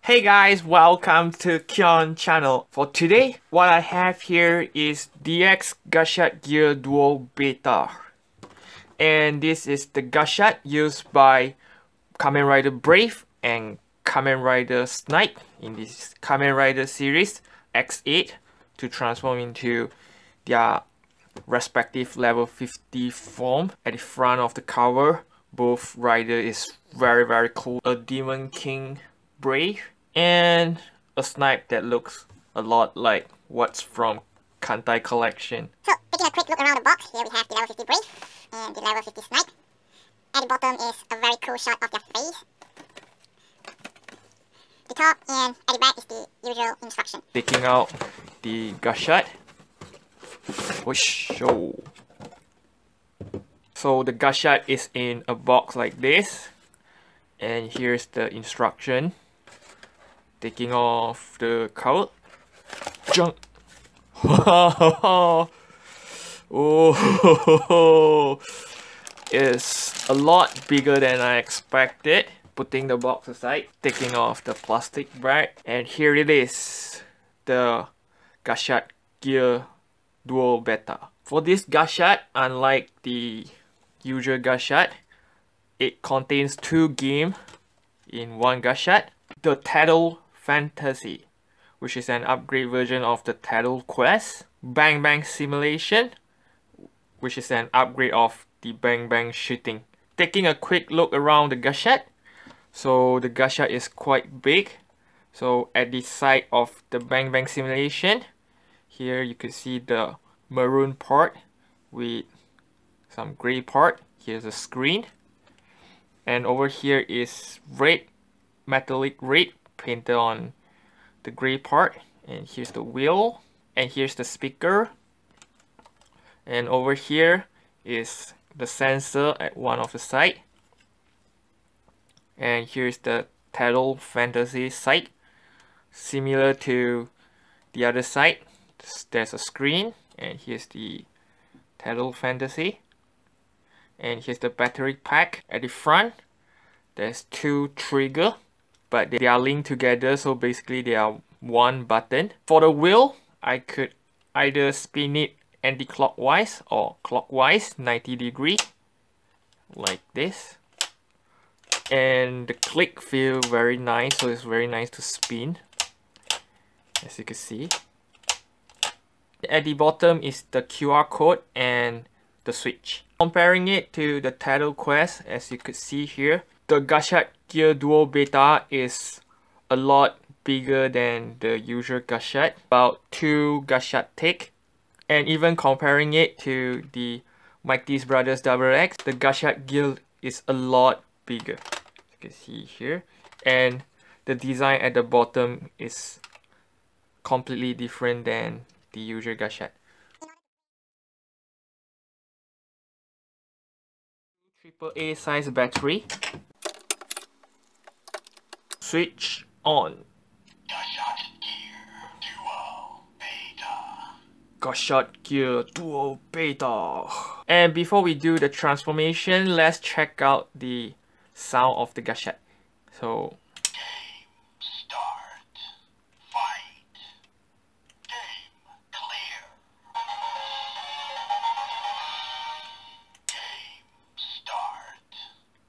Hey guys, welcome to KanColle channel. For today, what I have here is DX Gashat Gear Dual Beta. And this is the Gashat used by Kamen Rider Brave and Kamen Rider Snipe in this Kamen Rider series X8 to transform into their respective level 50 form. At the front of the cover, both rider is very cool. A Demon King Brave and a Snipe that looks a lot like what's from KanColle collection. So, taking a quick look around the box, here we have the level 50 Brave and the level 50 Snipe. At the bottom is a very cool shot of their face. The top and at the back is the usual instruction. Taking out the Gashat. So the Gashat is in a box like this. And here's the instruction. Taking off the cowl. Jump. Oh, it's a lot bigger than I expected. Putting the box aside, taking off the plastic bag, and here it is, the Gashat Gear Dual Beta. For this Gashat, unlike the usual Gashat, it contains 2 games in one Gashat. The Tattle Fantasy, which is an upgrade version of the Tattle Quest. Bang Bang Simulation, which is an upgrade of the Bang Bang Shooting. Taking a quick look around the Gashat. So the Gashat is quite big. So at the side of the Bang Bang Simulation, here you can see the maroon part with some gray part. Here's a screen. And over here is red, metallic red, painted on the gray part. And here's the wheel. And here's the speaker. And over here is the sensor at one of the side. And here's the Tattle Fantasy side. Similar to the other side, there's a screen. And here's the Tattle Fantasy. And here's the battery pack. At the front, there's 2 triggers, but they are linked together, so basically they are one button. For the wheel, I could either spin it anti-clockwise or clockwise 90 degree, like this. And the click feel very nice, so it's very nice to spin, as you can see. At the bottom is the QR code and the switch. Comparing it to the Tattle Quest, as you could see here, the Gashat Gear Dual Beta is a lot bigger than the usual Gashat, about 2 Gashat thick. And even comparing it to the Mighty's Brothers XX, the Gashat Gear is a lot bigger. You can see here. And the design at the bottom is completely different than the usual Gashat. AAA size battery. Switch on. Gashat Gear Dual Beta. And before we do the transformation, let's check out the sound of the Gashat. So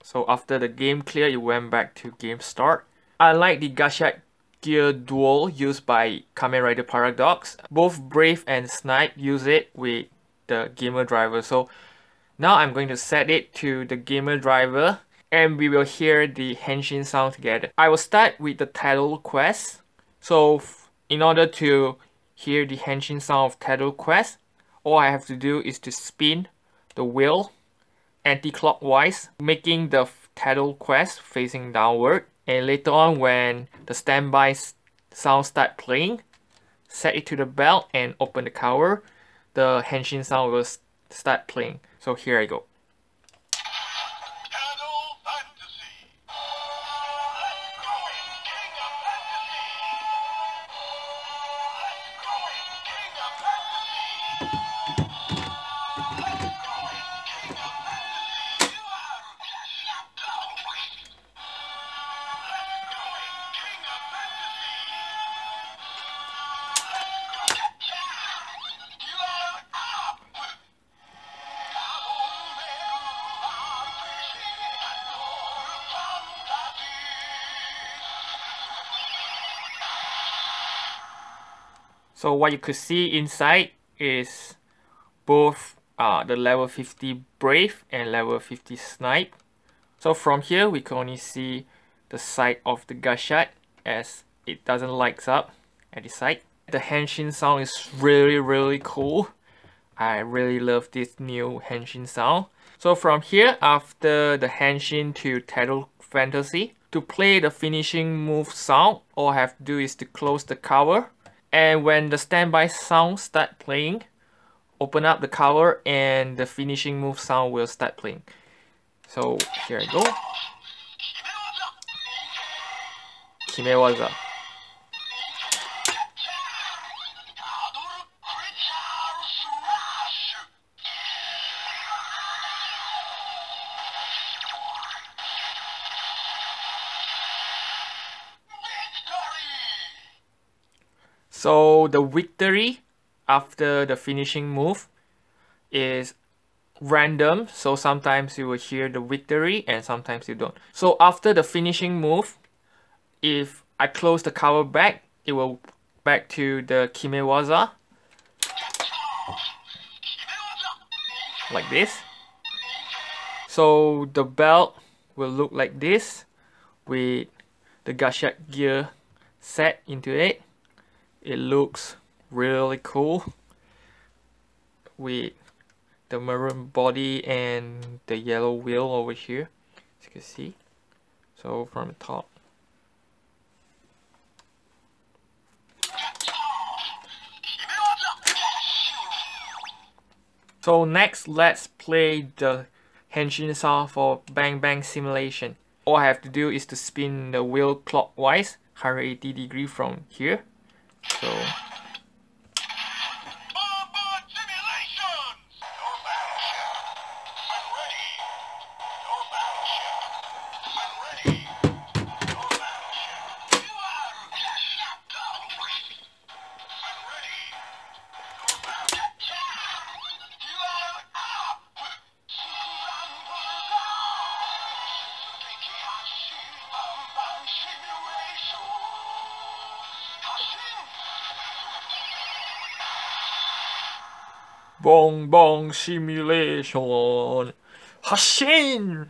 So after the game clear, it went back to game start. Unlike the Gashat Gear Dual used by Kamen Rider Paradox, both Brave and Snipe use it with the gamer driver. So now I'm going to set it to the gamer driver and we will hear the henshin sound together. I will start with the Tattle Quest. So in order to hear the henshin sound of Tattle Quest, all I have to do is to spin the wheel anti-clockwise, making the Tattle Quest facing downward. And later on, when the standby sound start playing, set it to the belt and open the cover, the henshin sound will start playing. So here I go. So what you could see inside is both the level 50 Brave and level 50 Snipe. So from here we can only see the side of the Gashat as it doesn't light up at the side. The henshin sound is really cool. I really love this new henshin sound. So from here, after the henshin to Tattle Fantasy, to play the finishing move sound, all I have to do is to close the cover, and when the standby sound start playing, open up the cover and the finishing move sound will start playing. So here I go. Kimewaza. So the victory after the finishing move is random, so sometimes you will hear the victory and sometimes you don't. So after the finishing move, if I close the cover back, it will back to the Kimewaza like this. So the belt will look like this with the Gashat gear set into it. It looks really cool with the maroon body and the yellow wheel over here, as you can see. So from the top. So next, let's play the henshin sound for Bang Bang Simulation. All I have to do is to spin the wheel clockwise 180 degrees from here. So Bong Bong Simulation Hashin!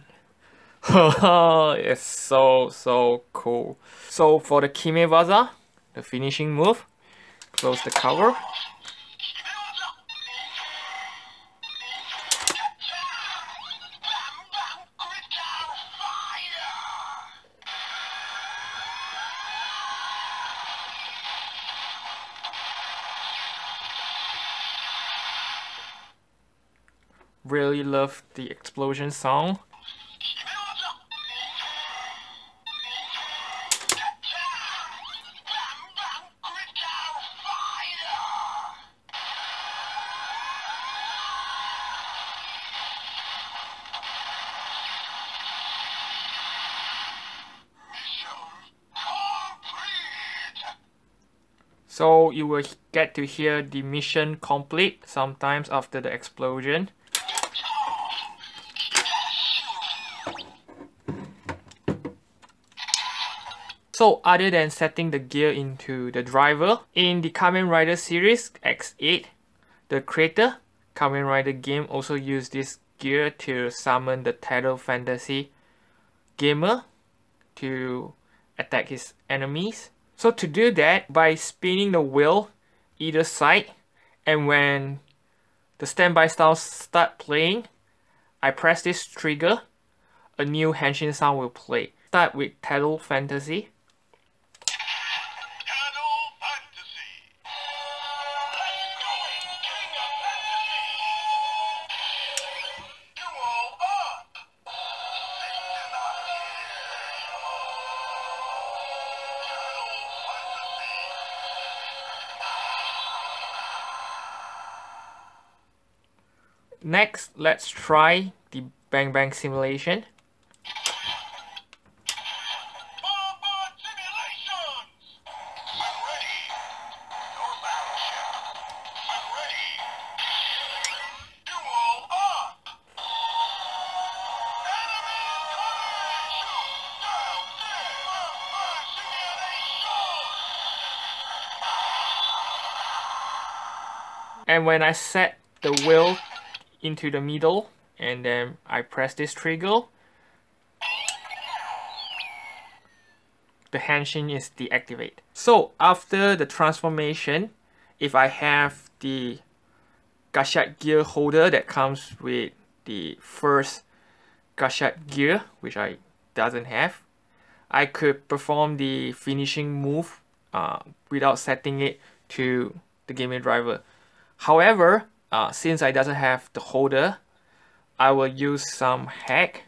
It's so cool. So for the Kimewaza, the finishing move, close the cover. Really love the explosion sound. So you will get to hear the mission complete sometimes after the explosion. So other than setting the gear into the driver, in the Kamen Rider series X8, the creator, Kamen Rider game also used this gear to summon the Tattle Fantasy gamer to attack his enemies. So to do that, by spinning the wheel either side, and when the standby styles start playing, I press this trigger, a new henshin sound will play. Start with Tattle Fantasy. Next, let's try the Bang Bang Simulation. And when I set the wheel into the middle and then I press this trigger, the henshin is deactivated. So after the transformation, if I have the Gashat gear holder that comes with the first Gashat gear, which I doesn't have, I could perform the finishing move without setting it to the gaming driver. However, since I doesn't have the holder, I will use some hack,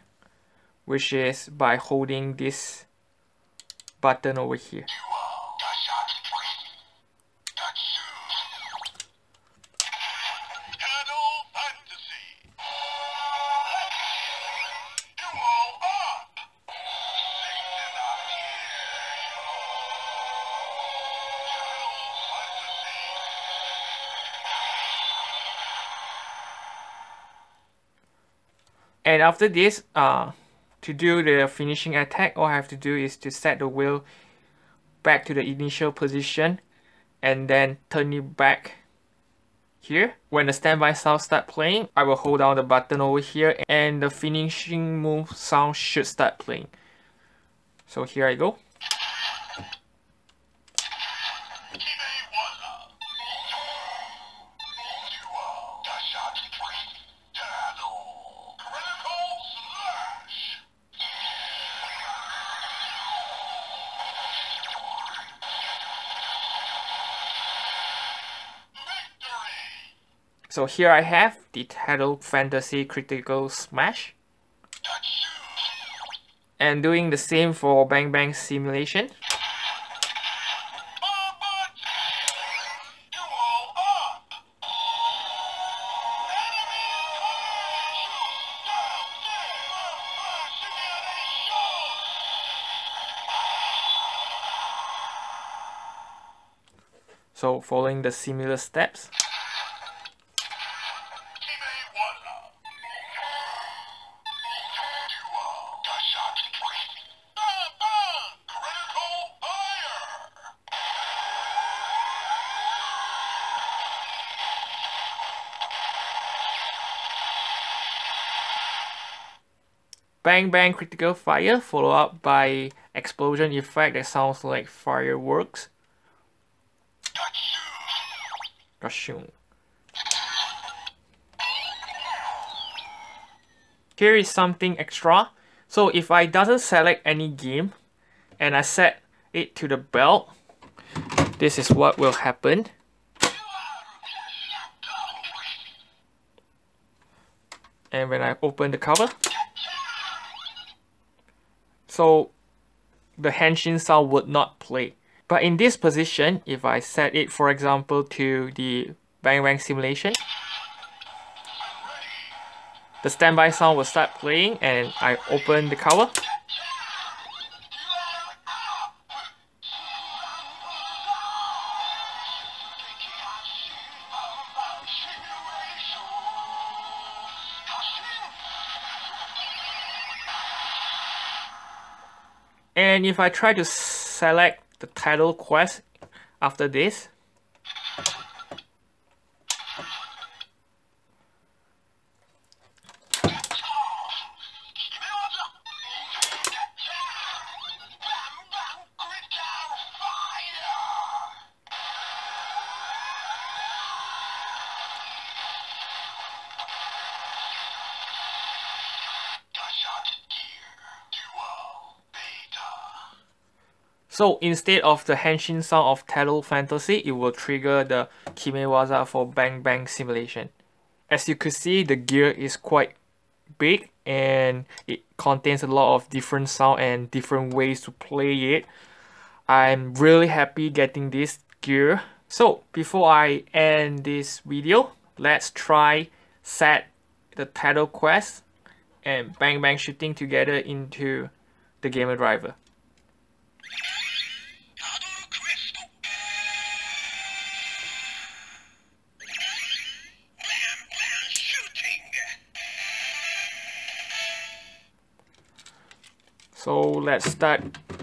which is by holding this button over here. And after this, to do the finishing attack, all I have to do is to set the wheel back to the initial position and then turn it back here. When the standby sound starts playing, I will hold down the button over here and the finishing move sound should start playing. So here I go. So here I have the Title Fantasy Critical Smash. And doing the same for Bang Bang Simulation. So following the similar steps. Bang Bang Critical Fire, followed up by explosion effect that sounds like fireworks. Gashoon. Here is something extra. So if I doesn't select any game and I set it to the belt, this is what will happen. And when I open the cover, so the henshin sound would not play. But in this position, if I set it, for example, to the Bang Bang Simulation, the standby sound will start playing and I open the cover. And if I try to select the title quest after this, so instead of the henshin sound of Title Fantasy, it will trigger the Kimewaza for Bang Bang Simulation. As you could see, the gear is quite big and it contains a lot of different sound and different ways to play it. I'm really happy getting this gear. So before I end this video, let's try set the title quest and Bang Bang shooting together into the gamer driver. So let's start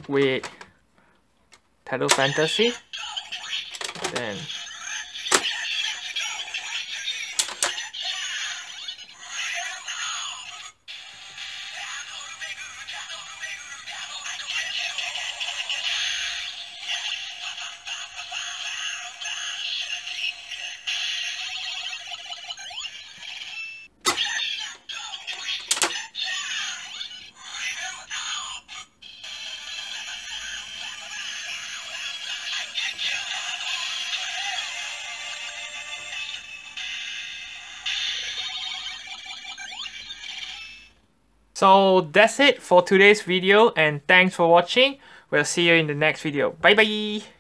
with Title Fantasy, then So that's it for today's video, and thanks for watching. We'll see you in the next video. Bye bye!